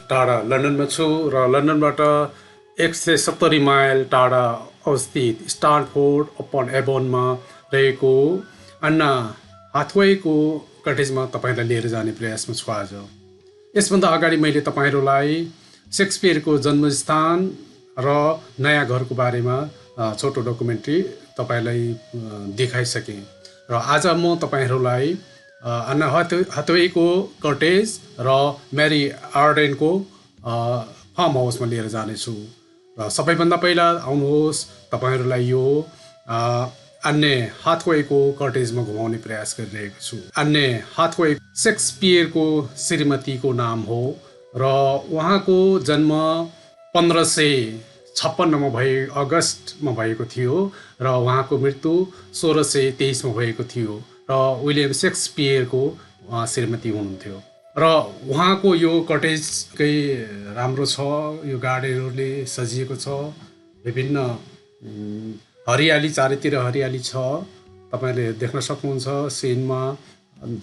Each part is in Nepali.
टाढा लन्डनमा छु र लन्डनबाट 170 माइल टाढा अवस्थित स्टार्टफोर्ड अपन एभोनमा रहेको अन्ना हाथवेको कटेजमा तपाईहरुलाई लिएर जाने प्रयासमा छु आज। यसभन्दा अगाडि मैले तपाईहरुलाई शेक्सपियरको जन्मस्थान र नयाँ घरको बारेमा छोटो डकुमेन्ट्री तपाईलाई देखाइसके र आज म तपाईहरुलाई अन्ना हाथवेको कटेज र मेरी आर्डेनको फार्म हाउसमा लिएर जानेछु। र सबैभन्दा पहिला आउनुहोस् तपाईहरुलाई यो अन्ने हाथवेको कटेजमा घुमाउने प्रयास गरिरहेको छु। अन्ने हाथवे शेक्सपियरको श्रीमतीको नाम हो र उहाँको जन्म 1556 मा अगस्तमा भएको थियो र उहाँको मृत्यु 1623 मा भएको थियो र विलियम शेक्सपियरको श्रीमती हुनुहुन्थ्यो। र उहाँको यो कटेज कै राम्रो छ, यो गार्डनहरुले सजिएको छ, विभिन्न हरियाली चारैतिर हरियाली छ, तपाईले देख्न सक्नुहुन्छ। सिनमा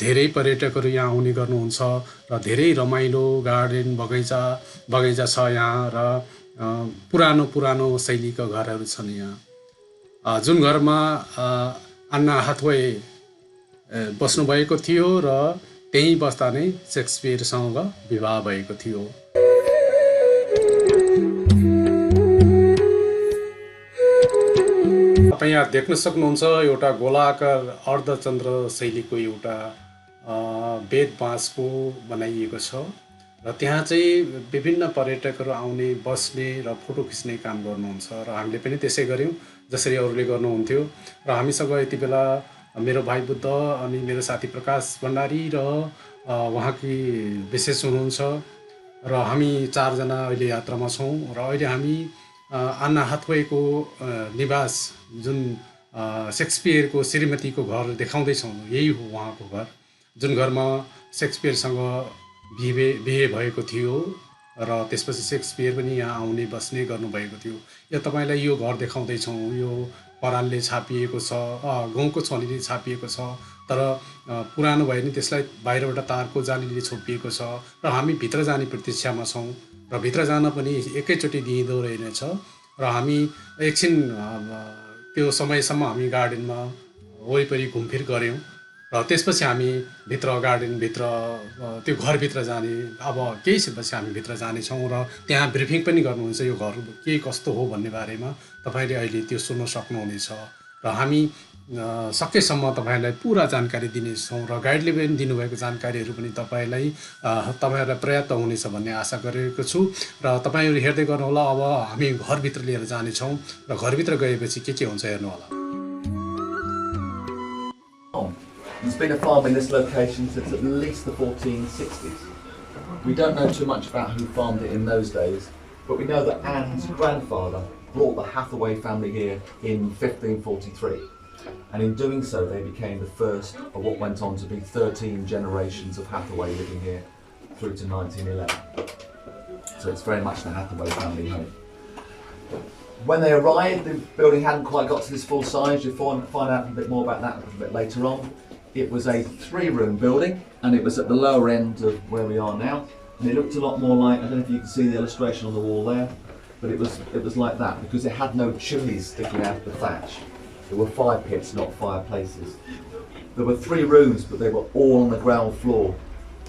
धेरै पर्यटकहरू यहाँ आउने गर्नुहुन्छ र धेरै रमाइलो गार्डन बगैँचा छ यहाँ र पुरानो शैलीका घरहरू छन् यहाँ। जुन घरमा अन्ना हाथवे बस्नु भएको थियो र त्यही बस्दा नै शेक्सपियरसँग विवाह भएको थियो। तपाईं यहाँ देख्न सक्नुहुन्छ एउटा गोलाकार अर्धचन्द्र शैलीको एउटा बेद बाँसको बनाइएको छ र त्यहाँ चाहिँ विभिन्न पर्यटकहरू आउने, बस्ने र फोटो खिच्ने काम गर्नुहुन्छ र हामीले पनि त्यसै गर्यौं जसरी अरूले गर्नुहुन्थ्यो। र हामीसँग यति बेला मेरो भाइ बुद्ध अनि मेरो साथी प्रकाश भण्डारी र उहाँकी विशेष हुनुहुन्छ र हामी 4 जना अहिले यात्रामा छौं र अहिले हामी अन्ना हाथवेको निवास जुन शेक्सपियरको श्रीमतीको घर देखाउँदै छौं। यही हो उहाँको घर, जुन घरमा शेक्सपियरसँग बिहे भएको थियो र त्यसपछि शेक्सपियर पनि यहाँ आउने बस्ने गर्नुभएको थियो। यो तपाईलाई यो घर देखाउँदै छौं। यो परालले छापिएको छ, गहुँको छलीले छापिएको छ, तर पुरानो भए नि त्यसलाई बाहिरबाट तारको जालीले छोपिएको छ र हामी भित्र जाने प्रतीक्षामा छौं र भित्र जान पनि एकैचोटी दिइँदो रहेछ र हामी एकछिन त्यो समयसम्म हामी गार्डनमा वरिपरि घुमफिर गर्यौं र त्यसपछि हामी भित्र गार्डन भित्र त्यो घर भित्र जाने, अब केही छिनपछि हामी भित्र जाने छौं र त्यहाँ ब्रिफिङ पनि गर्नुहुन्छ यो घर के कस्तो हो भन्ने बारेमा तपाईले अहिले त्यो सुन्न सक्नुहुनेछ र हामी सकेसम्म तपाईलाई पूरा जानकारी दिनेछौं र गाइडले पनि दिनुभएको जानकारीहरू पनि तपाईहरुलाई पर्याप्त हुनेछ भन्ने आशा गरेको छु र तपाईहरु हेर्दै गर्नुहोला। अब हामी घर भित्र लिएर जाने छौं र घर भित्र गएपछि के हुन्छ हेर्नु होला। There's been a farm in this location since at least the 1460s. We don't know too much about who farmed it in those days, but we know that Anne's grandfather brought the Hathaway family here in 1543, and in doing so they became the first of what went on to be 13 generations of Hathaway living here through to 1911. So it's very much the Hathaway family home. When they arrived, the building hadn't quite got to this full size. You'll find out a bit more about that a little bit later on. It was a 3-room building, and it was at the lower end of where we are now. And it looked a lot more like, I don't know if you can see the illustration on the wall there, but it was like that because it had no chimneys sticking out of the thatch. There were fire pits, not fireplaces. There were 3 rooms, but they were all on the ground floor,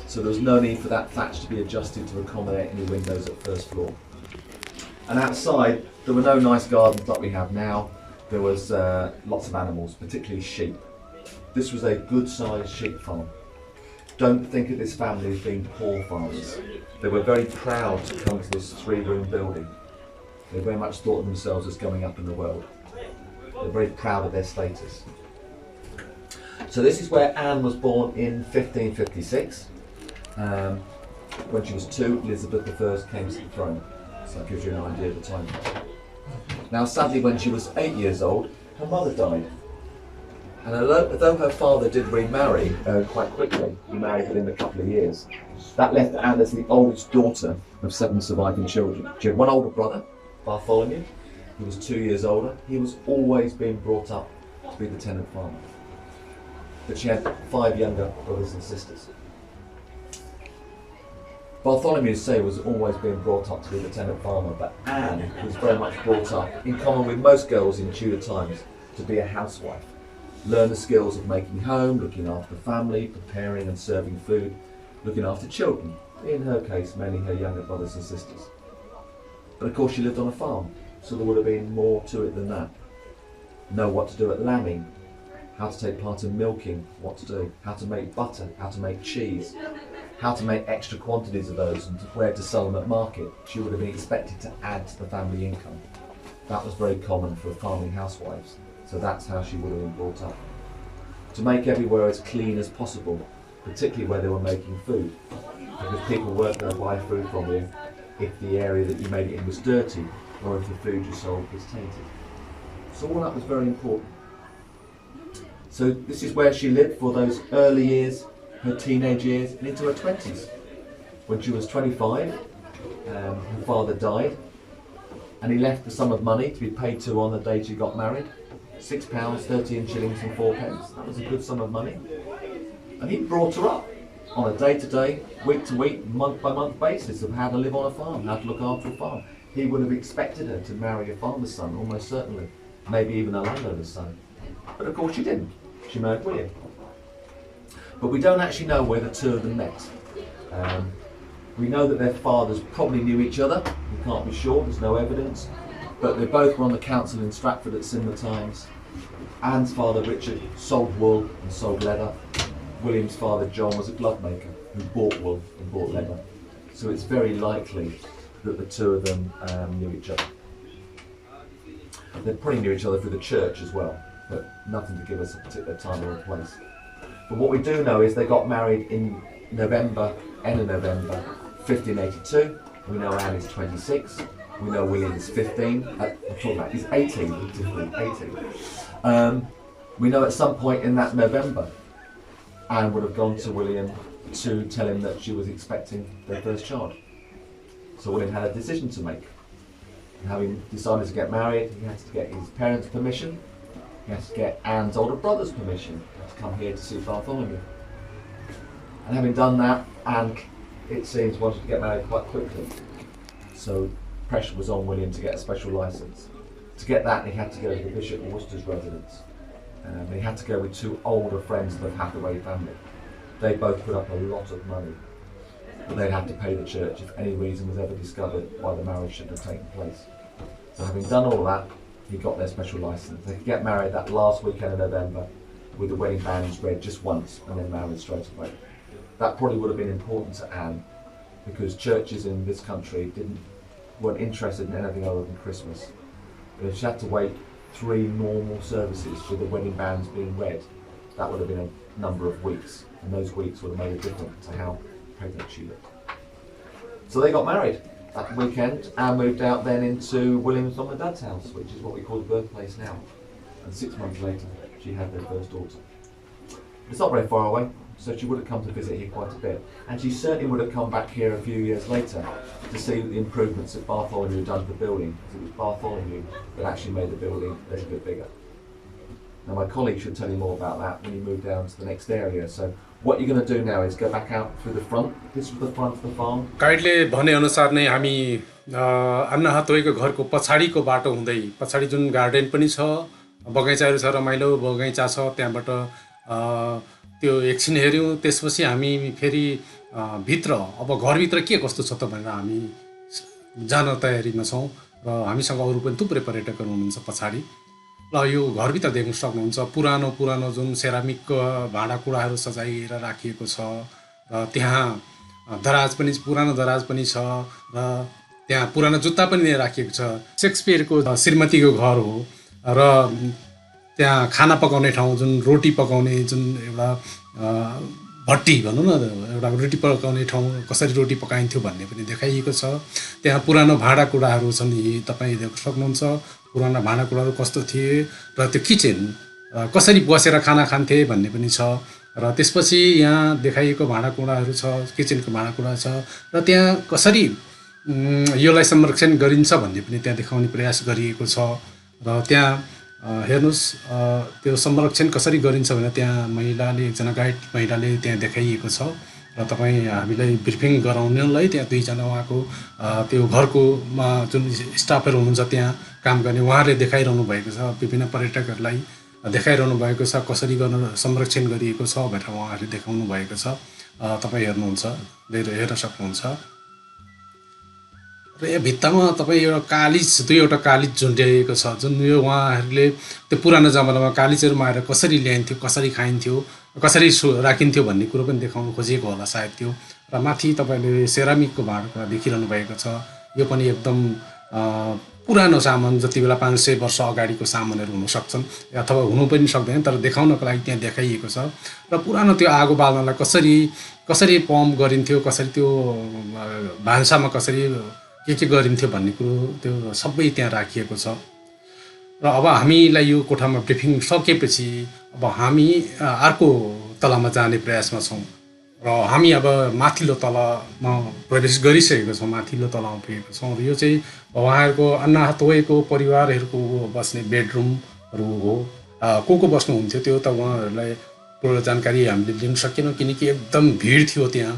so there was no need for that thatch to be adjusted to accommodate any windows at first floor. And outside, there were no nice gardens like we have now. There was lots of animals, particularly sheep. This was a good-sized sheep farm. Don't think of this family as being poor farmers. They were very proud to come to this 3-room building. They very much thought of themselves as going up in the world. They're very proud of their status. So this is where Anne was born in 1556. When she was 2, Elizabeth I came to the throne. So that gives you an idea of the time. Now sadly, when she was 8 years old, her mother died. And although her father did remarry quite quickly, he married within a couple of years, that left Anne as the oldest daughter of 7 surviving children. She had one older brother, Bartholomew, who was 2 years older. He was always being brought up to be the tenant farmer. But she had 5 younger brothers and sisters. Bartholomew, say, was always being brought up to be the tenant farmer, but Anne was very much brought up, in common with most girls in Tudor times, to be a housewife. Learn the skills of making home, looking after family, preparing and serving food, looking after children, in her case mainly her younger brothers and sisters. But of course she lived on a farm, so there would have been more to it than that. Know what to do at lambing, how to take part in milking, what to do, how to make butter, how to make cheese, how to make extra quantities of those and where to sell them at market. She would have been expected to add to the family income. That was very common for farming housewives, so that's how she would have been brought up. To make everywhere as clean as possible, particularly where they were making food, because people weren't going to buy food from you if the area that you made it in was dirty or if the food you sold was tainted. So all that was very important. So this is where she lived for those early years, her teenage years, and into her 20s. When she was 25, her father died, and he left the sum of money to be paid to on the day she got married. £6, 13 shillings and 4 pence. That was a good sum of money. And he brought her up on a day-to-day, week-to-week, month-by-month basis of how to live on a farm, how to look after a farm. He would have expected her to marry a farmer's son, almost certainly. Maybe even a landowner's son. But of course she didn't. She married William. But we don't actually know where the two of them met. We know that their fathers probably knew each other. We can't be sure, there's no evidence. But they both were on the council in Stratford at similar times. Anne's father, Richard, sold wool and sold leather. William's father, John, was a glove maker who bought wool and bought leather. So it's very likely that the two of them knew each other. They probably knew each other through the church as well, but nothing to give us a particular time or place. But what we do know is they got married in November, end of November 1582. We know Anne is 26. We know William is 15. I'm talking about, he's 18. 18. We know at some point in that November, Anne would have gone to William to tell him that she was expecting their first child. So William had a decision to make. And having decided to get married, he had to get his parents' permission. He had to get Anne's older brother's permission to come here to see Bartholomew. And having done that, Anne, it seems, wanted to get married quite quickly. So pressure was on William to get a special licence. To get that, he had to go to the Bishop of Worcester's residence. He had to go with two older friends of the Hathaway family. They both put up a lot of money, but they'd have to pay the church if any reason was ever discovered why the marriage should have taken place. So having done all that, he got their special licence. They could get married that last weekend of November with the wedding bands read just once and then married straight away. That probably would have been important to Anne because churches in this country weren't interested in anything other than Christmas. But if she had to wait 3 normal services with the wedding bands being read, that would have been a number of weeks, and those weeks would have made a difference to how pregnant she looked. So they got married that weekend and moved out then into William's mum and dad's house, which is what we call the birthplace now. And 6 months later, she had their first daughter. It's not very far away, so she would have come to visit here quite a bit. And she certainly would have come back here a few years later to see the improvements that Bartholomew had done to the building, because it was Bartholomew that actually made the building a little bit bigger. Now my colleague should tell you more about that when you move down to the next area. So what you're going to do now is go back out through the front. This was the front of the farm. गाइडले भने अनुसार नै हामी अन्ना हातोयको घरको पछाडीको बाटो हुँदै पछाडी जुन गार्डन पनि छ, बगैँचाहरू छ, रमाइलो बगैँचा छ, त्यहाँबाट त्यो एकछिन हेर्यौं। त्यसपछि हामी फेरि भित्र अब घरभित्र के कस्तो छ त भनेर हामी जान तयारीमा छौं र हामीसँग अरु पनि थुप्रै पर्यटकहरू हुनुहुन्छ पछाडी। ल यो घरभित्र देख्न सक्नुहुन्छ पुरानो जुन सेरामिकको भाँडाकुँडाहरू सजाइएर राखिएको छ र त्यहाँ दराज पनि पुरानो दराज पनि छ र त्यहाँ पुरानो जुत्ता पनि राखिएको छ। शेक्सपियरको श्रीमतीको घर हो र त्यहाँ खाना पकाउने ठाउँ जुन रोटी पकाउने जुन एउटा भट्टी भनौं न, एउटा रोटी पकाउने ठाउँ कसरी रोटी पकाइन्थ्यो भन्ने पनि देखाइएको छ। त्यहाँ पुरानो भाँडाकुँडाहरू छन्, यी तपाई देख्न सक्नुहुन्छ। पुराना भाँडाकुँडाहरू कस्तो थिए र त्यो किचन कसरी बसेर खाना खान्थे भन्ने पनि छ र त्यसपछि यहाँ देखाइएको भाँडाकुँडाहरू छ, किचनको भाँडाकुँडा छ र त्यहाँ कसरी योलाई संरक्षण गरिन्छ भन्ने पनि त्यहाँ देखाउने प्रयास गरिएको छ र त्यहाँ हेर्नुस् त्यो संरक्षण कसरी गरिन्छ भने त्यहाँ महिलाले एकजना गाइड महिलाले त्यहाँ देखाइएको छ र तपाईँ हामीलाई ब्रिफिङ गराउनलाई त्यहाँ दुईजना उहाँको त्यो घरकोमा जुन स्टाफहरू हुनुहुन्छ त्यहाँ काम गर्ने उहाँहरूले देखाइरहनु भएको छ, विभिन्न पर्यटकहरूलाई देखाइरहनु भएको छ कसरी गर्न संरक्षण गरिएको छ भनेर उहाँहरूले देखाउनु भएको छ। तपाईँ हेर्नुहुन्छ, हेर्न सक्नुहुन्छ। र यो भित्तामा तपाईँ एउटा कालिज, दुईवटा कालिज झुन्ड्याइएको छ, जुन यो उहाँहरूले त्यो पुरानो जमानामा कालिजहरूमा आएर कसरी ल्याइन्थ्यो, कसरी खाइन्थ्यो, कसरी राखिन्थ्यो भन्ने कुरो पनि देखाउनु खोजिएको होला सायद त्यो। र माथि तपाईँले सेरामिकको भाँडा देखिरहनु भएको छ, यो पनि एकदम पुरानो सामान, जति बेला 500 वर्ष अगाडिको सामानहरू हुन सक्छन् अथवा हुनु पनि सक्दैन, तर देखाउनको लागि त्यहाँ देखाइएको छ। र पुरानो त्यो आगो बाल्नलाई कसरी पम्प गरिन्थ्यो, कसरी त्यो भान्सामा कसरी के गरिन्थ्यो भन्ने कुरो त्यो सबै त्यहाँ राखिएको छ। र अब हामीलाई यो कोठामा ब्रिफिङ सकेपछि अब हामी अर्को तलामा जाने प्रयासमा छौँ र हामी अब माथिल्लो तलामा प्रवेश गरिसकेको छौँ, माथिल्लो तलामा पुगेको छौँ। र यो चाहिँ उहाँहरूको अन्ना हाथवेको परिवारहरूको बस्ने बेडरुमहरू हो। को बस्नुहुन्थ्यो त्यो त उहाँहरूलाई पूर्ण जानकारी हामीले लिन सकेनौँ, किनकि एकदम भिड थियो त्यहाँ,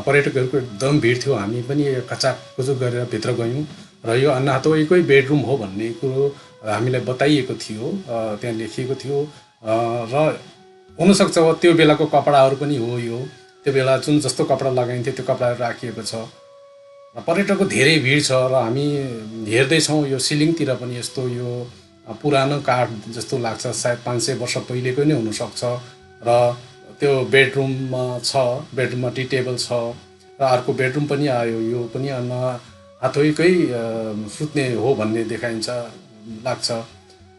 पर्यटकहरूको एकदम भिड थियो। हामी पनि खचाखुचुक गरेर भित्र गयौँ र यो अन्ना हाथवेकै बेडरुम हो भन्ने कुरो हामीलाई बताइएको थियो, त्यहाँ लेखिएको थियो। र हुनसक्छ त्यो बेलाको कपडाहरू पनि हो, यो त्यो बेला जुन जस्तो कपडा लगाइन्थ्यो त्यो कपडाहरू राखिएको छ। र पर्यटकको धेरै भिड छ र हामी हेर्दैछौँ यो सिलिङतिर पनि यस्तो यो पुरानो काठ जस्तो लाग्छ, सायद 500 वर्ष पहिलेको नै हुनसक्छ। र त्यो बेडरुममा छ, बेडरुममा टी टेबल छ र अर्को बेडरुम पनि आयो, यो पनि अन्ना हाथवेकै सुत्ने हो भन्ने देखाइन्छ लाग्छ।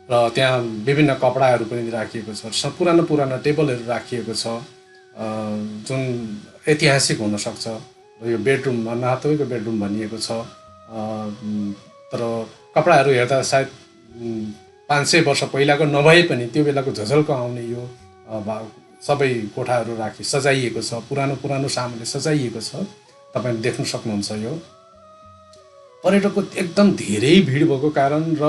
र त्यहाँ विभिन्न कपडाहरू पनि राखिएको छ, पुरानो टेबलहरू राखिएको छ जुन ऐतिहासिक हुनसक्छ। र यो बेडरुम अन्ना हाथवेको बेडरुम भनिएको छ, तर कपडाहरू हेर्दा सायद 500 वर्ष पहिलाको नभए पनि त्यो बेलाको झझल्को आउने यो सबै कोठाहरू सजाइएको छ, पुरानो सामानले सजाइएको छ, तपाईँले देख्न सक्नुहुन्छ। यो पर्यटकको एकदम धेरै भिड भएको कारण र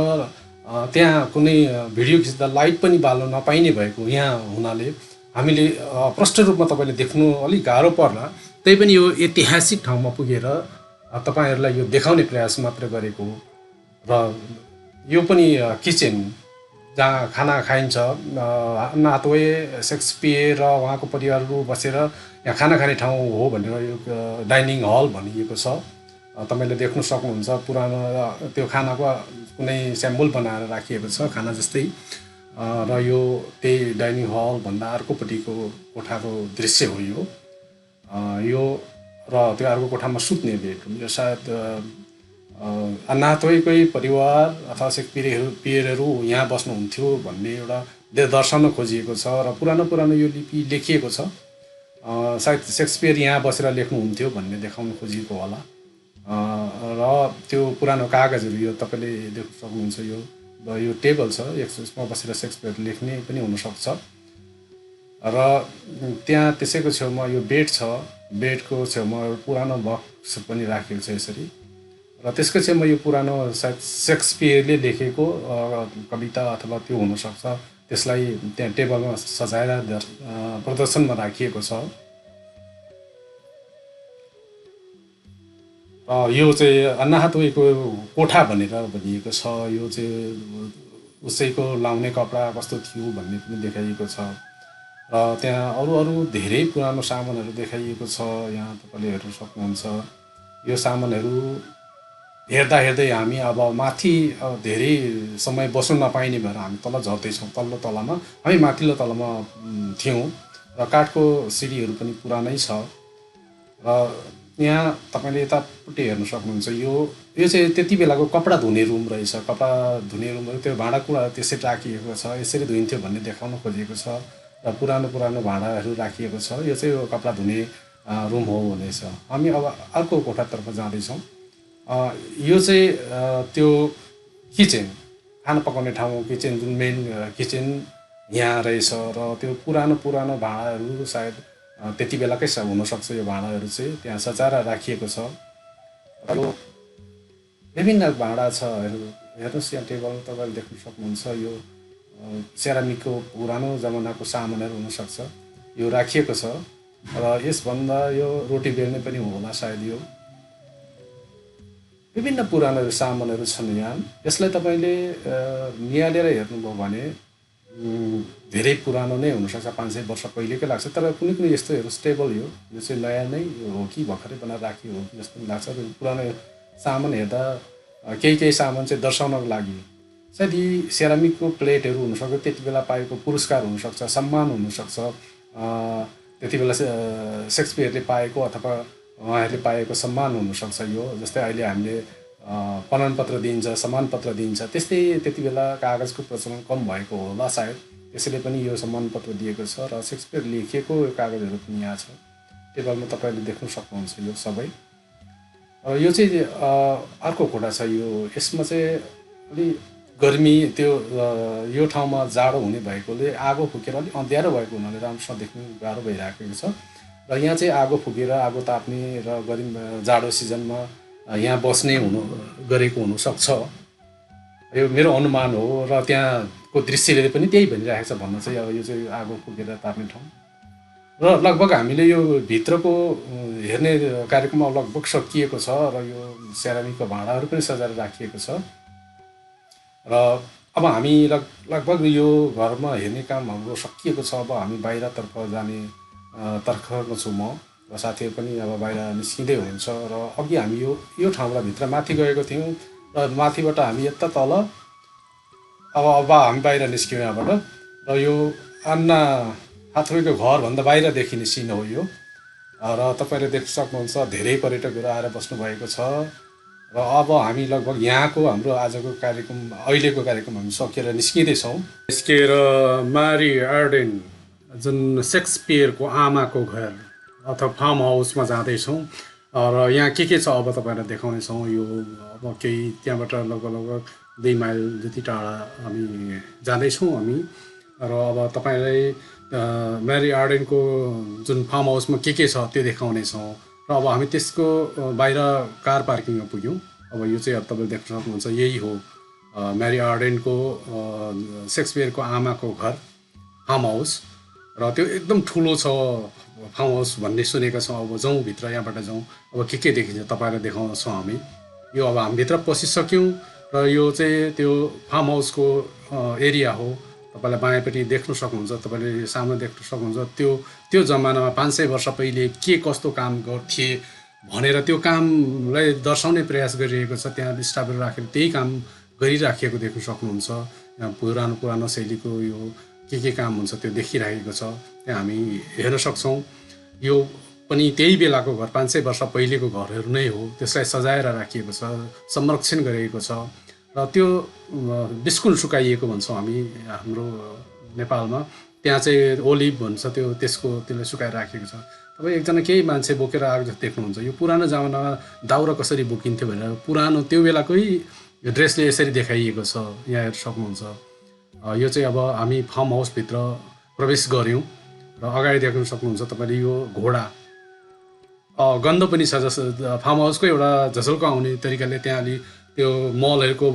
त्यहाँ कुनै भिडियो खिच्दा लाइट पनि बाल्न नपाइने भएको यहाँ हुनाले हामीले प्रष्ट रूपमा तपाईँले देख्नु अलिक गाह्रो पर्ला। त्यही पनि यो ऐतिहासिक ठाउँमा पुगेर तपाईँहरूलाई यो देखाउने प्रयास मात्र गरेको हो। र यो पनि किचन जहाँ खाना खाइन्छ, अन्ना हाथवे, सेक्सपियर र उहाँको परिवारहरू बसेर यहाँ खाना खाने ठाउँ हो भनेर यो डाइनिङ हल भनिएको छ। तपाईँले देख्न सक्नुहुन्छ, पुरानो त्यो खानाको कुनै स्याम्बल बनाएर राखिएको छ खाना जस्तै। र यो त्यही डाइनिङ हल भन्दा अर्कोपट्टिको कोठाको दृश्य हो यो। र त्यो अर्को कोठामा सुत्ने बेडरुम, यो सायद अन्ना हाथवेकै परिवार अथवा सेक्सपियरहरू यहाँ बस्नुहुन्थ्यो भन्ने एउटा दर्शाउन खोजिएको छ। र पुरानो यो लिपि लेखिएको छ, सायद सेक्सपियर यहाँ बसेर लेख्नुहुन्थ्यो भन्ने देखाउन खोजिएको होला। र त्यो पुरानो कागजहरू यो तपाईँले देख्न सक्नुहुन्छ। यो टेबल छ, यसमा बसेर सेक्सपियर लेख्ने पनि हुनसक्छ। र त्यहाँ त्यसैको छेउमा यो बेड छ, बेडको छेउमा पुरानो बक्स पनि राखेको छ यसरी। र त्यसको छेउमा यो पुरानो सायद सेक्सपियरले लेखेको कविता अथवा त्यो हुनसक्छ, त्यसलाई त्यहाँ टेबलमा सजाएर प्रदर्शनमा राखिएको छ। यो चाहिँ अन्ना हाथवेको कोठा भनेर भनिएको छ। यो चाहिँ उसैको लाउने कपडा कस्तो थियो भन्ने पनि देखाइएको छ। र त्यहाँ अरू धेरै पुरानो सामानहरू देखाइएको छ, यहाँ तपाईँले हेर्न सक्नुहुन्छ। यो सामानहरू हेर्दै हामी अब माथि धेरै समय बस्नु नपाइने भएर हामी तल झर्दैछौँ। तल्लो तलामा, हामी माथिल्लो तलामा थियौँ र काठको सिडीहरू पनि पुरानै छ। र यहाँ तपाईँले यतापट्टि हेर्न सक्नुहुन्छ, यो चाहिँ त्यति बेलाको कपडा धुने रुम रहेछ। कपडा धुने रुमहरू त्यो भाँडाकुँडा त्यसरी राखिएको छ, यसरी धुइन्थ्यो भन्ने देखाउन खोजिएको छ। र पुरानो भाँडाहरू राखिएको छ। यो चाहिँ कपडा धुने रुम हो भनेछ। हामी अब अर्को कोठातर्फ जाँदैछौँ। यो चाहिँ त्यो किचन, खाना पकाउने ठाउँ किचन, जुन मेन किचन यहाँ रहेछ। र त्यो पुरानो भाँडाहरू सायद त्यति बेलाकै हुनसक्छ। यो भाँडाहरू चाहिँ त्यहाँ सजाएर राखिएको छ। यो विभिन्न भाँडा छ, हेर्नुहोस् यहाँ टेबल तपाईँले देख्न सक्नुहुन्छ। यो सेरामिकको पुरानो जमानाको सामानहरू हुनसक्छ, यो राखिएको छ। र यसभन्दा यो रोटी बेल्ने पनि होला सायद यो विभिन्न पुरानो सामानहरू छन् यहाँ। यसलाई तपाईँले निहालेर हेर्नुभयो भने धेरै पुरानो नै हुनसक्छ, 500 वर्ष पहिलेकै लाग्छ, तर कुनै कुनै यस्तोहरू स्टेबल यो चाहिँ नयाँ नै हो कि भर्खरै बनाएर राखियो हो कि जस्तो लाग्छ। पुरानो सामान हेर्दा केही सामान चाहिँ दर्शाउनको लागि सायद यी सेरामिकको प्लेटहरू हुनसक्छ, त्यति बेला पाएको पुरस्कार हुनसक्छ, सम्मान हुनसक्छ, त्यति बेला सेक्सपियरले पाएको अथवा उहाँहरूले पाएको सम्मान हुनसक्छ। यो जस्तै अहिले हामीले प्रमाणपत्र दिइन्छ, सम्मानपत्र दिइन्छ, त्यस्तै त्यति बेला कागजको प्रचलन कम भएको होला सायद, त्यसैले पनि यो सम्मानपत्र दिएको छ। र सेक्सपियर लेखिएको कागजहरू पनि यहाँ छ, टेबलमा तपाईँले देख्न सक्नुहुन्छ यो सबै। र यो चाहिँ अर्को कुरा छ, यो यसमा चाहिँ अलि गर्मी त्यो यो ठाउँमा जाडो हुने भएकोले आगो फुकेर अलिक अँध्यारो भएको हुनाले राम्रोसँग देख्नु गाह्रो भइराखेको छ। र यहाँ चाहिँ आगो फुकेर आगो ताप्ने र गर्मी जाडो सिजनमा यहाँ बस्ने गरेको हुनसक्छ, यो मेरो अनुमान हो। र त्यहाँको दृश्यले पनि त्यही भनिरहेको छ भन्न चाहिँ, अब यो चाहिँ आगो फुकेर ताप्ने ठाउँ। र लगभग हामीले यो भित्रको हेर्ने कार्यक्रम लगभग सकिएको छ। र यो सेरामिकको भाँडाहरू पनि सजाएर राखिएको छ। र अब हामी लगभग यो घरमा हेर्ने काम हाम्रो सकिएको छ। अब हामी बाहिरतर्फ जाने तर्खरमा छु म, र साथीहरू पनि अब बाहिर निस्किँदै हुनुहुन्छ। र अघि हामी यो ठाउँबाट भित्र माथि गएको थियौँ, र माथिबाट हामी यता तल अब हामी बाहिर निस्क्यौँ यहाँबाट। र यो अन्ना हाथवेको घरभन्दा बाहिर देखिने सिन हो यो। र तपाईँले देख्न सक्नुहुन्छ धेरै पर्यटकहरू आएर बस्नुभएको छ। र अब हामी लगभग यहाँको हाम्रो आजको कार्यक्रम, अहिलेको कार्यक्रम हामी सकेर निस्किँदैछौँ। निस्किएर मारी आर्डेन जुन सेक्सपियरको आमाको घर अथवा फार्म हाउसमा जाँदैछौँ। र यहाँ के छ अब तपाईँलाई देखाउनेछौँ। यो अब केही त्यहाँबाट लगभग 2 माइल जति टाढा हामी जाँदैछौँ हामी। र अब तपाईँलाई म्यारी आर्डेनको जुन फार्म हाउसमा के छ त्यो देखाउनेछौँ। र अब हामी त्यसको बाहिर कार पार्किङमा पुग्यौँ। अब यो चाहिँ अब तपाईँले देख्न सक्नुहुन्छ, यही हो म्यारी आर्डेनको सेक्सपियरको आमाको घर फार्म हाउस। र त्यो एकदम ठुलो छ फार्म हाउस भन्ने सुनेका छौँ। अब जाउँ भित्र, यहाँबाट जाउँ, अब के देखिन्छ तपाईँलाई देखाउँछौँ हामी। यो अब हामी भित्र पसिसक्यौँ। र यो चाहिँ त्यो फार्म हाउसको एरिया हो। तपाईँलाई बायाँपट्टि देख्न सक्नुहुन्छ, तपाईँले सामने देख्न सक्नुहुन्छ। त्यो जमानामा 500 वर्ष पहिले के कस्तो काम गर्थे भनेर त्यो कामलाई दर्शाउने प्रयास गरिएको छ। त्यहाँ स्टाफहरू राखेर त्यही काम गरिराखेको देख्न सक्नुहुन्छ। यहाँ पुरानो शैलीको यो के काम हुन्छ त्यो देखिरहेको छ, त्यहाँ हामी हेर्न सक्छौँ। यो पनि त्यही बेलाको घर, 500 वर्ष पहिलेको घरहरू नै हो। त्यसलाई सजाएर राखिएको छ, संरक्षण गरिएको छ। र त्यो बिस्कुल सुकाइएको भन्छौँ हामी हाम्रो नेपालमा। त्यहाँ चाहिँ ओलिभ भन्छ, त्यसलाई सुकाएर राखेको छ। तपाईँ एकजना केही मान्छे बोकेर आएको जस्तो देख्नुहुन्छ। यो पुरानो जमानामा दाउरा कसरी बोकिन्थ्यो भनेर पुरानो त्यो बेलाकै ड्रेसले यसरी देखाइएको छ, यहाँ हेर्न सक्नुहुन्छ। यो चाहिँ अब हामी फार्म हाउसभित्र प्रवेश गऱ्यौँ। र अगाडि देख्न सक्नुहुन्छ तपाईँले यो घोडा, गन्ध पनि छ। जस्तो फार्म हाउसको एउटा झसल्को आउने तरिकाले त्यहाँ अलि त्यो मलहरूको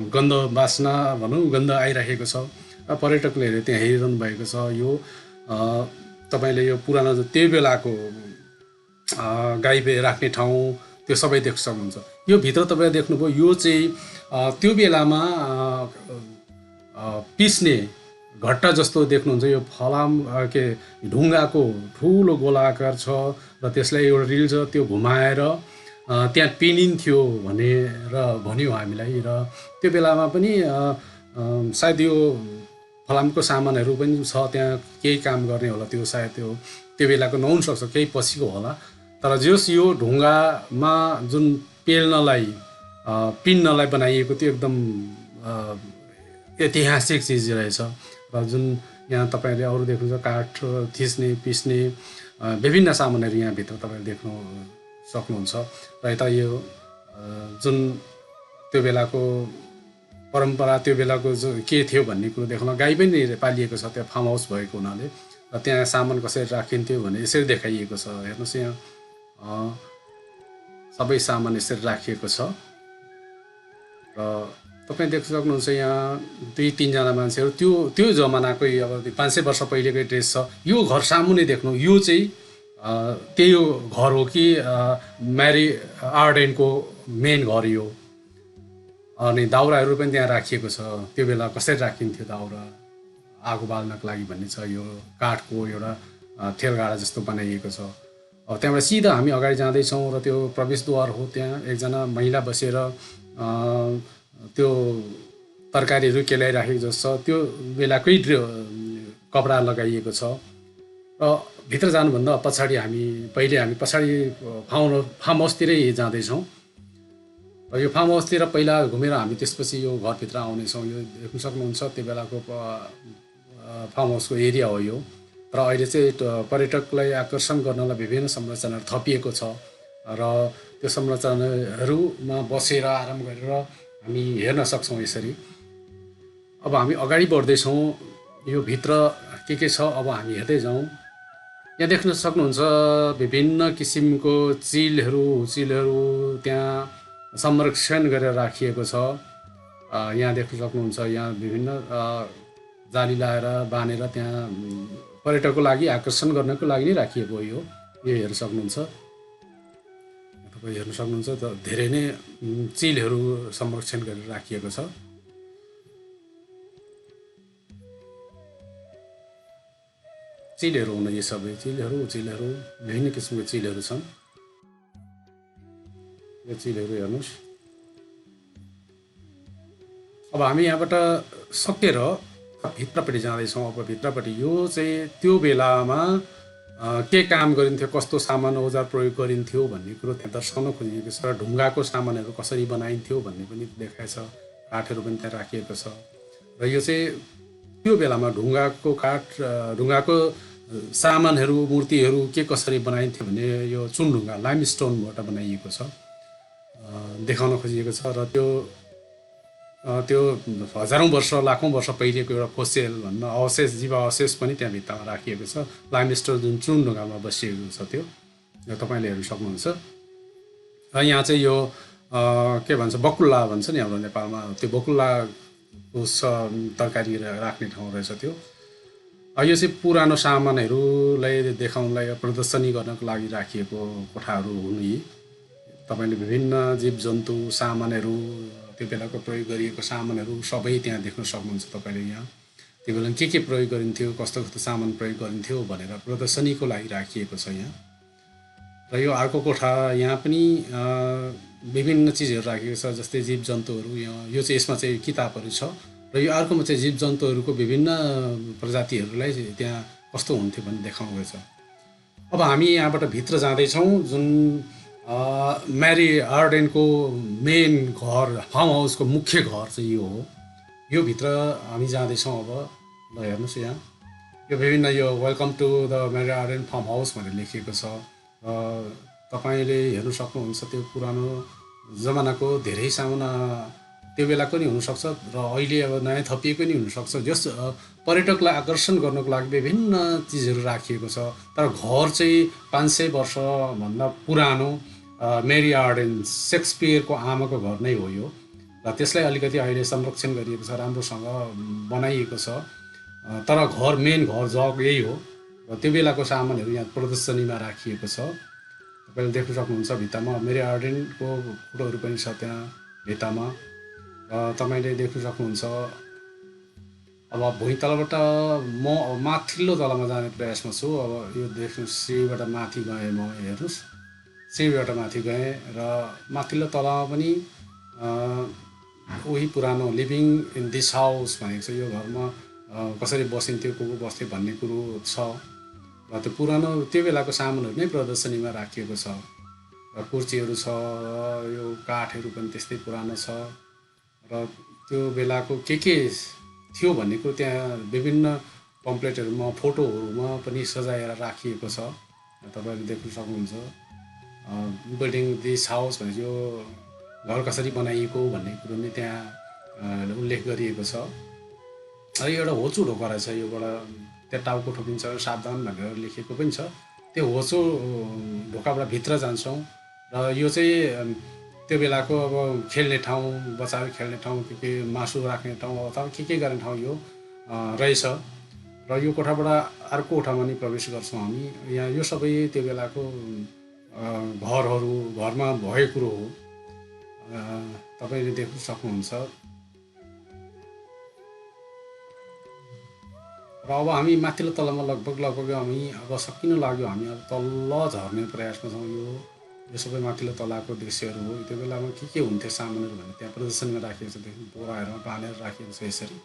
गन्ध बास्ना भनौँ, गन्ध आइराखेको छ। र पर्यटकले त्यहाँ हेरिरहनु भएको छ। यो तपाईँले यो पुरानो त्यो बेलाको गाई राख्ने ठाउँ त्यो सबै देख्न सक्नुहुन्छ। यो भित्र तपाईँले देख्नुभयो, यो चाहिँ त्यो बेलामा पिस्ने घट्टा जस्तो देख्नुहुन्छ। यो फलाम ढुङ्गाको ठुलो गोलाकार छ, र त्यसलाई एउटा रिल छ, त्यो घुमाएर त्यहाँ पिनिन्थ्यो भनेर भन्यो हामीलाई। र त्यो बेलामा पनि सायद यो फलामको सामानहरू पनि छ, त्यहाँ केही काम गर्ने होला। त्यो सायद त्यो बेलाको नहुनसक्छ, केही पछिको होला। तर जस यो ढुङ्गामा जुन पेल्नलाई पिन्नलाई बनाइएको त्यो एकदम ऐतिहासिक चिज रहेछ। र जुन यहाँ तपाईँले अरू देख्नुहुन्छ, काठ थिच्ने पिस्ने विभिन्न सामानहरू यहाँभित्र तपाईँले देख्नु सक्नुहुन्छ। र यता यो जुन त्यो बेलाको परम्परा, त्यो बेलाको जो के थियो भन्ने कुरो देखाउन गाई पनि पालिएको छ त्यहाँ फार्म हाउस भएको हुनाले। र त्यहाँ सामान कसरी राखिन्थ्यो भने यसरी देखाइएको छ। हेर्नुहोस्, यहाँ सबै सामान यसरी राखिएको छ। र तपाईँ देख्न सक्नुहुन्छ यहाँ 2-3 जना मान्छेहरू त्यो जमानाकै अब 500 वर्ष पहिलेकै ड्रेस छ। यो घर सामुने देख्नु, यो चाहिँ त्यही घर हो कि म्यारी आर्डेनको मेन घर यो। अनि दाउराहरू पनि त्यहाँ राखिएको छ। त्यो बेला कसरी राखिन्थ्यो दाउरा आगो बाल्नको लागि भन्ने छ। यो काठको एउटा थेलगाडा जस्तो बनाइएको छ। अब त्यहाँबाट सिधा हामी अगाडि जाँदैछौँ र त्यो प्रवेशद्वार हो। त्यहाँ एकजना महिला बसेर त्यो तरकारीहरू केलाइराखेको जस्तो छ। त्यो बेलाकै कपडा लगाइएको छ। र भित्र जानुभन्दा पछाडि पहिले हामी पछाडि फार्म हाउसतिरै जाँदैछौँ। र यो फार्म हाउसतिर पहिला घुमेर हामी त्यसपछि यो घरभित्र आउनेछौँ। यो देख्न सक्नुहुन्छ त्यो बेलाको फार्म हाउसको एरिया हो यो। र अहिले चाहिँ पर्यटकलाई आकर्षण गर्नलाई विभिन्न संरचनाहरू थपिएको छ र त्यो संरचनाहरूमा बसेर आराम गरेर हामी हेर्न सक्छौँ यसरी। अब हामी अगाडि बढ्दैछौँ। यो भित्र के छ अब हामी हेर्दै जाउँ। यहाँ देख्न सक्नुहुन्छ विभिन्न किसिमको चिलहरू त्यहाँ संरक्षण गरेर राखिएको छ। यहाँ देख्न सक्नुहुन्छ यहाँ विभिन्न जाली लाएर बाँधेर त्यहाँ पर्यटकको लागि आकर्षण गर्नको लागि नै राखिएको हो। यो हेर्न सक्नुहुन्छ। तपाईँ हेर्न सक्नुहुन्छ त धेरै नै चिलहरू संरक्षण गरेर राखिएको छ। चिलहरू हुन् यी सबै चिलहरू विभिन्न किसिमको चिलहरू छन्। यो चिलहरू हेर्नुहोस्। अब हामी यहाँबाट सकेर भित्रपट्टि जाँदैछौँ। अब भित्रपट्टि यो चाहिँ त्यो बेलामा के काम गरिन्थ्यो, कस्तो सामान औजार प्रयोग गरिन्थ्यो भन्ने कुरो त्यहाँ दर्शाउन खोजिएको छ। ढुङ्गाको सामानहरू कसरी बनाइन्थ्यो भन्ने पनि देखाएको छ। काठहरू पनि त्यहाँ राखिएको छ। र यो चाहिँ त्यो बेलामा ढुङ्गाको सामानहरू मूर्तिहरू के कसरी बनाइन्थ्यो भने यो चुनढुङ्गा लाइमस्टोनबाट बनाइएको छ देखाउन खोजिएको छ। र त्यो हजारौँ वर्ष लाखौँ वर्ष पहिलेको एउटा फोसिल भन्न अवशेष जीवावशेष पनि त्यहाँ भित्तामा राखिएको छ। लाइमस्टोन जुन चुनढुङ्गामा बसिएको छ त्यो तपाईँले हेर्न सक्नुहुन्छ। र यहाँ चाहिँ यो के भन्छ बकुल्ला भन्छ नि हाम्रो नेपालमा। त्यो बकुल्लाको तरकारी राख्ने ठाउँ रहेछ त्यो। यो चाहिँ पुरानो सामानहरूलाई देखाउनलाई प्रदर्शनी गर्नको लागि राखिएको कोठाहरू हुन् यी। तपाईँले विभिन्न जीवजन्तु सामानहरू त्यो बेलाको प्रयोग गरिएको सामानहरू सबै त्यहाँ देख्न सक्नुहुन्छ तपाईँले। यहाँ त्यो बेला के प्रयोग गरिन्थ्यो, कस्तो सामान प्रयोग गरिन्थ्यो भनेर प्रदर्शनीको लागि राखिएको छ यहाँ। र यो अर्को कोठा यहाँ पनि विभिन्न चिजहरू राखिएको छ जस्तै जीवजन्तुहरू। यो चाहिँ यसमा चाहिँ किताबहरू छ। र यो अर्कोमा चाहिँ जीवजन्तुहरूको विभिन्न प्रजातिहरूलाई त्यहाँ कस्तो हुन्थ्यो भन्ने देखाउनु छ। अब हामी यहाँबाट भित्र जाँदैछौँ। जुन म्यारी आर्डेनको मेन घर फार्म हाउसको मुख्य घर चाहिँ यो हो। यो भित्र हामी जाँदैछौँ। अब ल हेर्नुहोस् यहाँ यो विभिन्न यो welcome to the Mary Arden farm house भनेर लेखिएको छ। तपाईँले हेर्नु सक्नुहुन्छ त्यो पुरानो जमानाको धेरै सामाना त्यो बेलाको नि हुनसक्छ र अहिले अब नयाँ थपिएको नि हुनसक्छ। जस पर्यटकलाई आकर्षण गर्नको लागि विभिन्न चिजहरू राखिएको छ। तर घर चाहिँ 500 वर्षभन्दा पुरानो मेरी आर्डेन सेक्सपियरको आमाको घर नै हो यो। र त्यसलाई अलिकति अहिले संरक्षण गरिएको छ, राम्रोसँग बनाइएको छ। तर मेन घर जग यही हो। र त्यो बेलाको सामानहरू यहाँ प्रदर्शनीमा राखिएको छ। तपाईँले देख्न सक्नुहुन्छ भित्तामा मेरी आर्डेनको फोटोहरू पनि छ त्यहाँ भित्तामा। तपाईँले देख्न सक्नुहुन्छ। अब भुइँतलबाट म माथिल्लो तलमा जाने प्रयासमा छु। अब यो देख्नु सिँढीबाट माथि गएँ म। हेर्नुहोस् सिँढीबाट माथि गएँ र माथिल्लो तलमा पनि उही पुरानो लिभिङ इन दिस हाउस भनेको छ। यो घरमा कसरी बसिन्थ्यो, को बस्थ्यो भन्ने कुरो छ। र त्यो पुरानो त्यो बेलाको सामानहरू नै प्रदर्शनीमा राखिएको छ। र कुर्सीहरू छ, यो काठहरू पनि त्यस्तै पुरानो छ। र त्यो बेलाको के थियो भन्ने कुरो त्यहाँ विभिन्न पम्पलेटहरूमा फोटोहरूमा पनि सजाएर राखिएको छ। तपाईँले देख्न सक्नुहुन्छ। बिल्डिङ दिस हाउस भनेको यो घर कसरी बनाइएको भन्ने कुरो नै त्यहाँ उल्लेख गरिएको छ। र यो एउटा होचो ढोका रहेछ। योबाट त्यहाँ टाउको ठोकिन्छ सावधान भनेर लेखेको पनि छ। त्यो होचो ढोकाबाट भित्र जान्छौँ। र यो चाहिँ त्यो बेलाको अब खेल्ने ठाउँ, बच्चाहरू खेल्ने ठाउँ, के मासु राख्ने ठाउँ अथवा के गर्ने ठाउँ यो रहेछ। र र यो कोठाबाट अर्को कोठामा नि प्रवेश गर्छौँ हामी। यहाँ यो सबै त्यो बेलाको घरमा भएको कुरो हो। तपाईँले देख्न सक्नुहुन्छ। र अब हामी माथिल्लो तलामा लगभग हामी अब सकिन लाग्यो। हामी अब तल्ल झर्ने प्रयासमा छौँ। यो सबै माथिल्लो तलाको दृश्यहरू हो। त्यो बेलामा के हुन्थ्यो सामानहरू भने त्यहाँ प्रदर्शनमा राखिएको छ, देखि बोराहरूमा बाँधेर राखिएको छ यसरी।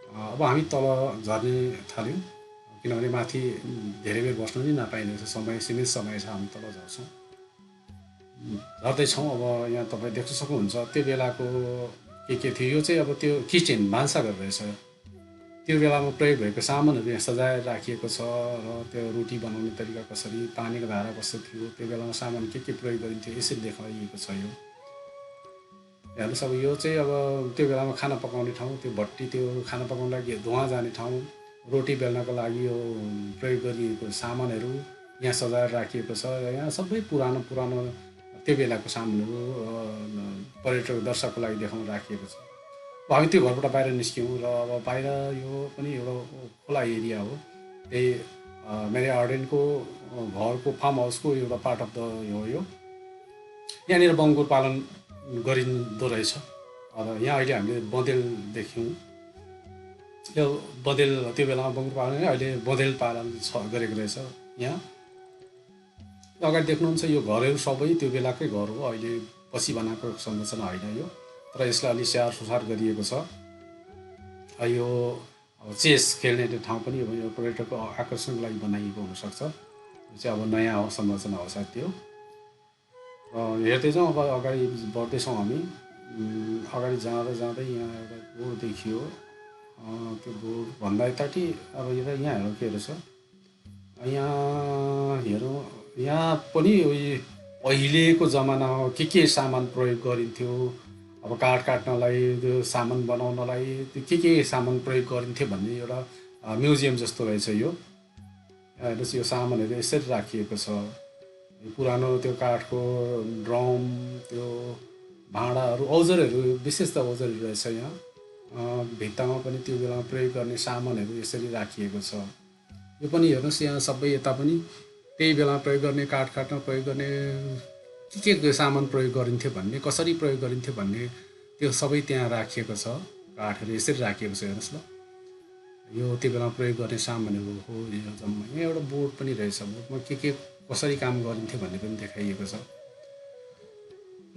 अब हामी तल झर्ने थाल्यौँ, किनभने माथि धेरै बेर बस्नु नि नपाइने छ, सीमित समय छ। हामी तल झर्छौँ, झर्दैछौँ। अब यहाँ तपाईँ देख्न सक्नुहुन्छ त्यो बेलाको के थियो। यो चाहिँ अब त्यो किचन भान्साघर रहेछ। त्यो बेलामा प्रयोग भएको सामानहरू यहाँ सजाएर राखिएको छ। र त्यो रोटी बनाउने तरिका कसरी, पानीको धारा कस्तो थियो, त्यो बेलामा सामान के प्रयोग गरिन्थ्यो यसरी देखाइएको छ। यो हेर्नुहोस्। अब यो चाहिँ अब त्यो बेलामा खाना पकाउने ठाउँ, त्यो भट्टी, त्यो खाना पकाउनको लागि धुवाँ जाने ठाउँ, रोटी बेल्नको लागि यो प्रयोग गरिएको सामानहरू यहाँ सजाएर राखिएको छ। र यहाँ सबै पुरानो त्यो बेलाको सामानहरू पर्यटक दर्शकको लागि देखाउन राखिएको छ। अब हामी त्यो घरबाट बाहिर निस्क्यौँ र अब बाहिर यो पनि एउटा खोला एरिया हो। त्यही मेरो आर्डेनको घरको फार्म हाउसको एउटा पार्ट अफ द हो यो। यहाँनिर बङ्गुर पालन गरिँदो रहेछ। अब यहाँ अहिले हामीले बँदेल देख्यौँ। यो बँदेल त्यो बेलामा बङ्गुर पालन, अहिले बँदेल पालन गरेको रहेछ। यहाँ अगाडि देख्नुहुन्छ यो घरहरू सबै त्यो बेलाकै घर हो। अहिले पछि बनाएको संरचना होइन यो, तर यसलाई अलि स्याहार सुसार गरिएको छ। यो चेस खेल्ने ठाउँ पनि यो पर्यटकको आकर्षणको लागि बनाइएको हुनसक्छ। यो चाहिँ अब नयाँ संरचना हो सायद त्यो। हेर्दै जाउँ। अब अगाडि बढ्दैछौँ हामी। अगाडि जाँदै यहाँ एउटा बोर्ड देखियो। त्यो बोर्डभन्दा यतापट्टि अब यहाँ हेरौँ के रहेछ। यहाँ हेरौँ, यहाँ पनि पहिलेको जमानामा के सामान प्रयोग गरिन्थ्यो। अब काठ काट्नलाई, त्यो सामान बनाउनलाई के सामान प्रयोग गरिन्थ्यो भन्ने एउटा म्युजियम जस्तो रहेछ यो। हेर्नुहोस्, यो सामानहरू यसरी राखिएको छ। पुरानो त्यो काठको ड्रम, त्यो भाँडाहरू, औजारहरू, विशेष त औजारहरू रहेछ यहाँ। भित्तामा पनि त्यो बेलामा प्रयोग गर्ने सामानहरू यसरी राखिएको छ। यो पनि हेर्नुहोस्, यहाँ सबै यता पनि त्यही बेलामा प्रयोग गर्ने, काठ काट्न प्रयोग गर्ने के सामान प्रयोग गरिन्थ्यो भन्ने, कसरी प्रयोग गरिन्थ्यो भन्ने त्यो सबै त्यहाँ राखिएको छ। काठहरू यसरी राखिएको छ। हेर्नुहोस् ल, यो त्यो बेलामा प्रयोग गर्ने सामानहरू हो यो जम्मा। यहाँ एउटा बोर्ड पनि रहेछ। बोर्डमा के कसरी काम गरिन्थ्यो भन्ने पनि देखाइएको छ।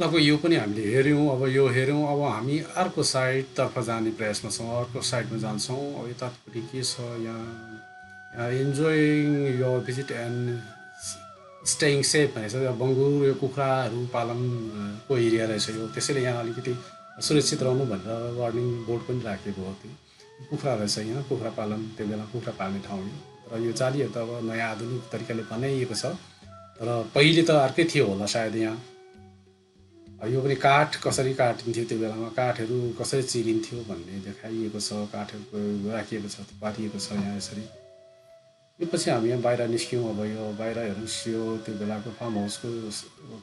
अब यो पनि हामीले हेऱ्यौँ। अब यो हेऱ्यौँ। अब हामी अर्को साइडतर्फ जाने प्रयासमा छौँ। अर्को साइडमा जान्छौँ। अब यतापट्टि के छ, यहाँ enjoying your visit and staying safe भनेको छ। बङ्गुर, यो कुखुराहरू पालनको एरिया रहेछ यो। त्यसैले यहाँ अलिकति सुरक्षित रहनु भनेर वार्निङ बोर्ड पनि राखेको हो। त्यो कुखुरा रहेछ यहाँ, कुखुरा पालन, त्यो बेला कुखुरा पाल्ने ठाउँ हो। र यो जालीहरू त अब नयाँ आधुनिक तरिकाले बनाइएको छ, तर पहिले त अर्कै थियो होला सायद। यहाँ यो पनि काठ कसरी काटिन्थ्यो, त्यो बेलामा काठहरू कसरी चिरिन्थ्यो भन्ने देखाइएको छ। काठहरू राखिएको छ, पारिएको छ यहाँ यसरी। यो पछि हामी यहाँ बाहिर निस्क्यौँ। अब यो बाहिर हेर्नुहोस्, यो त्यो बेलाको फार्म हाउसको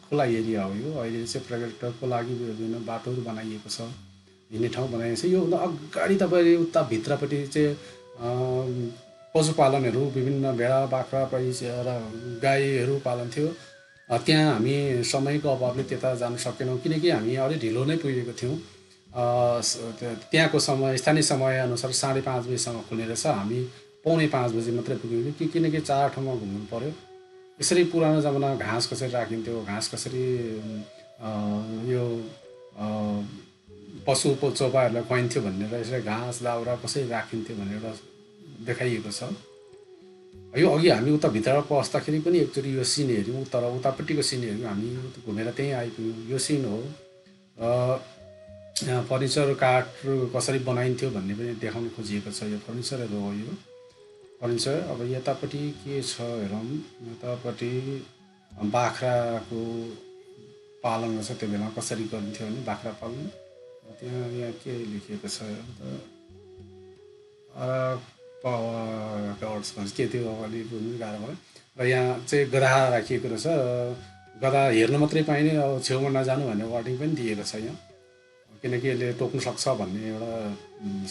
खुला एरिया हो यो। अहिले चाहिँ पर्यटकको लागि विभिन्न बाटोहरू बनाइएको छ, हिँड्ने ठाउँ बनाइएको छ। योभन्दा अगाडि तपाईँले उता भित्रपट्टि चाहिँ पशुपालनहरू, विभिन्न भेडा, बाख्रा, र गाईहरू पालन्थ्यो। त्यहाँ हामी समयको अभावले त्यता जान सकेनौँ, किनकि हामी अलि ढिलो नै पुगेको थियौँ। त्यहाँको समय, स्थानीय समयअनुसार 5:30 बजीसम्म खुल्ने रहेछ। हामी 4:45 बजी मात्रै पुग्यौँ, किनकि 4 ठाउँमा घुम्नु पऱ्यो। यसरी पुरानो जमानामा घाँस कसरी राखिन्थ्यो, घाँस कसरी यो पशु चोपाहरूलाई खुवाइन्थ्यो भनेर, यसरी घाँस दाउरा कसरी राखिन्थ्यो भनेर एउटा देखाइएको छ। यो अघि हामी उता भित्र पस्दाखेरि पनि एकचोटि यो सिन हेऱ्यौँ, तर उतापट्टिको सिन हेऱ्यौँ हामी, घुमेर त्यहीँ आइपुग्यौँ। यो सिन हो। यहाँ फर्निचर, काठ कसरी बनाइन्थ्यो भन्ने पनि देखाउन खोजिएको छ। यो फर्निचरहरू हो यो फर्निचर। अब यतापट्टि के छ हेरौँ। यतापट्टि बाख्राको पालन गर्छ, त्यो बेला कसरी गरिन्थ्यो भने बाख्रा पालन। यहाँ के लेखिएको छ के त्यो अलि बुझ्नु गाह्रो भयो। र यहाँ चाहिँ गधा राखिएको रहेछ। गधा हेर्न मात्रै पाइने, अब छेउमा नजानु भन्ने वार्निङ पनि दिएको छ यहाँ, किनकि यसले टोक्नु सक्छ भन्ने एउटा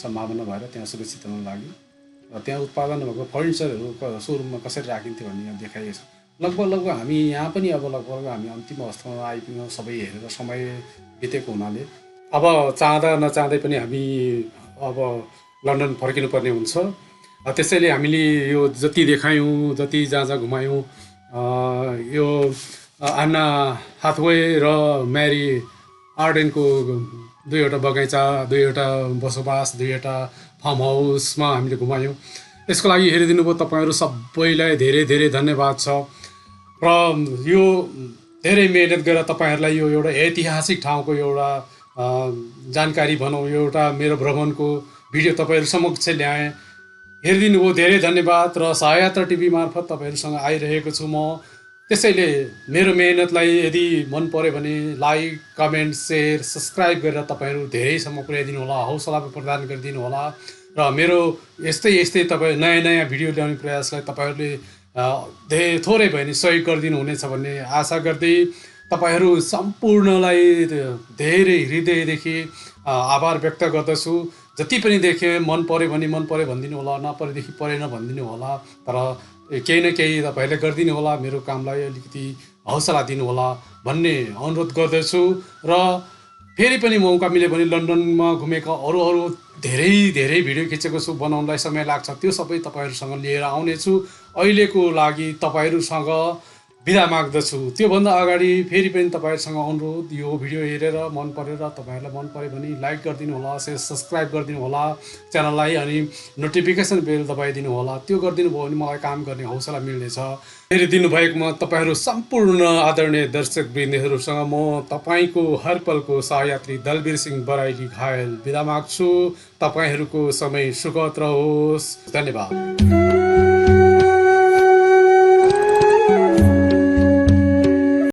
सम्भावना भएर त्यहाँ सुरक्षित हुन लागि। त्यहाँ उत्पादन भएको फर्निचरहरू सोरुममा कसरी राखिन्थ्यो भन्ने यहाँ देखाइएको छ। लगभग हामी यहाँ पनि अब लगभग हामी अन्तिम अवस्थामा आइपुग्यौँ, सबै हेरेर समय बितेको हुनाले अब चाहँदा नचाहँदै पनि हामी अब लन्डन फर्किनुपर्ने हुन्छ। त्यसैले हामीले यो जति देखायौँ, जति जहाँ जहाँ घुमायौँ, यो आन्ना हाथवे र म्यारी आर्डेनको 2वटा बगैँचा, 2वटा बसोबास, 2वटा फार्म हाउसमा हामीले घुमायौँ। यसको लागि हेरिदिनु भयो तपाईँहरू सबैलाई धेरै धेरै धन्यवाद छ। र यो धेरै मेहनत गरेर तपाईँहरूलाई यो एउटा ऐतिहासिक ठाउँको एउटा जानकारी भनौँ, यो एउटा मेरो भ्रमणको भिडियो तपाईँहरू समक्ष ल्याएँ। हेरिदिनु भयो, धेरै धन्यवाद। र सहायता टिभी मार्फत तपाईँहरूसँग आइरहेको छु म। त्यसैले मेरो मेहनतलाई यदि मन पर्यो भने लाइक, कमेन्ट, सेयर, सब्सक्राइब गरेर तपाईँहरू धेरैसम्म पुर्याइदिनु होला, हौसला प्रदान गरिदिनु होला। र मेरो यस्तै तपाईँ नयाँ भिडियो ल्याउने प्रयासलाई तपाईँहरूले थोरै भए पनि सहयोग गरिदिनु हुनेछ भन्ने आशा गर्दै तपाईँहरू सम्पूर्णलाई धेरै हृदयदेखि आभार व्यक्त गर्दछु। जति पनि देखेँ मन पर्यो भने मन पर्यो भनिदिनु होला, नपरेदेखि परेन भनिदिनु होला। तर केही न केही तपाईँहरूले गरिदिनु होला, मेरो कामलाई अलिकति हौसला दिनु होला भन्ने अनुरोध गर्दछु। र फेरि पनि मौका मिल्यो भने लन्डनमा घुमेका अरू धेरै भिडियो खिचेको छु, बनाउनलाई समय लाग्छ, त्यो सबै तपाईँहरूसँग लिएर आउनेछु। अहिलेको लागि तपाईँहरूसँग बिदा माग्दछु। त्योभन्दा अगाडि फेरि पनि तपाईँहरूसँग अनुरोध, यो भिडियो हेरेर मन परेर तपाईँहरूलाई मन पर्यो भने लाइक गरिदिनु होला, सब्सक्राइब गरिदिनु होला च्यानललाई, अनि नोटिफिकेसन बेल दबाइदिनु होला। त्यो गरिदिनु भयो भने मलाई काम गर्ने हौसला मिल्नेछ। फेरि दिनुभएकोमा तपाईँहरू सम्पूर्ण आदरणीय दर्शक वृन्दहरूसँग म तपाईँको हर पलको सहयात्री दलवीर सिंह बराइली घायल बिदा माग्छु। तपाईँहरूको समय सुखद रहोस्। धन्यवाद।